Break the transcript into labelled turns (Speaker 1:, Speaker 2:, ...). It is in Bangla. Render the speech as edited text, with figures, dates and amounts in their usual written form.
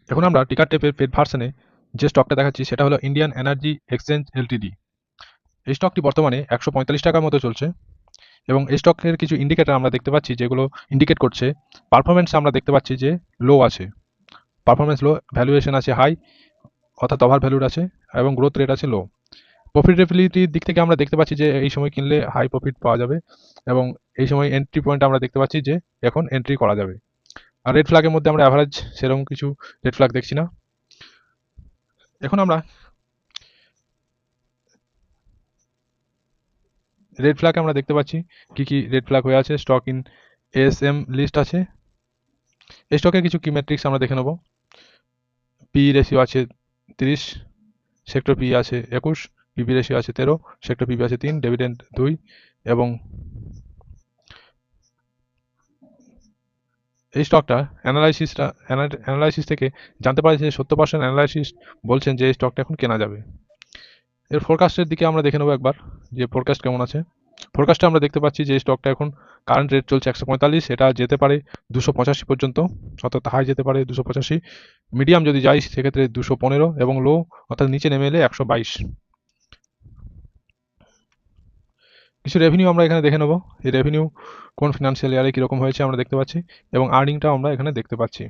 Speaker 1: এখন আমরা টিকার টেপের পেড ভার্সনে যে স্টকটা দেখাচ্ছি সেটা হলো ইন্ডিয়ান এনার্জি এক্সচেঞ্জ এলটিডি। এই স্টকটি বর্তমানে 145 টাকার মতো চলছে এবং এই স্টকের কিছু ইন্ডিকেটর আমরা দেখতে পাচ্ছি যেগুলো ইন্ডিকেট করছে পারফরমেন্স। আমরা দেখতে পাচ্ছি যে লো আছে, পারফরমেন্স লো, ভ্যালুয়েশন আছে হাই অর্থাৎ ওভার ভ্যালুড আছে এবং গ্রোথ রেট আছে লো। প্রফিটেবিলিটির দিক থেকে আমরা দেখতে পাচ্ছি যে এই সময় কিনলে হাই প্রফিট পাওয়া যাবে এবং এই সময় এন্ট্রি পয়েন্ট আমরা দেখতে পাচ্ছি যে এখন এন্ট্রি করা যাবে। আর রেড ফ্ল্যাগের মধ্যে আমরা অ্যাভারেজ সেরকম কিছু রেড ফ্ল্যাগ দেখছি না। এখন আমরা রেড ফ্ল্যাগ আমরা দেখতে পাচ্ছি কি কি রেড ফ্ল্যাগ হয়ে আছে। স্টক ইন এএসএম লিস্ট আছে। এই স্টকের কিছু কি ম্যাট্রিক্স আমরা দেখে নেব। পি রেশিও আছে 30, সেক্টর পি আছে 21, পিবি রেশিও আছে 13, সেক্টর পিবি আছে 3, ডিভিডেন্ড 2 এবং এই স্টকটা অ্যানালাইসিস থেকে জানতে পারি যে 70% অ্যানালাইসিস বলছেন যে এই স্টকটা এখন কেনা যাবে। এর ফোরকাস্টের দিকে আমরা দেখে নেবো একবার যে ফোরকাস্ট কেমন আছে। ফোরকাস্টে আমরা দেখতে পাচ্ছি যে স্টকটা এখন কারেন্ট রেট চলছে 145, এটা যেতে পারে 285 পর্যন্ত, অর্থাৎ হাই যেতে পারে 285, মিডিয়াম যদি যাই সেক্ষেত্রে 215 এবং লো অর্থাৎ নিচে নেমে এলে 122। কিছু রেভিনিউ আমরা এখানে দেখে নেবো। এই রেভিনিউ কোন ফিনান্সিয়াল ইয়ারে কীরকম হয়েছে আমরা দেখতে পাচ্ছি এবং আর্নিংটাও আমরা এখানে দেখতে পাচ্ছি।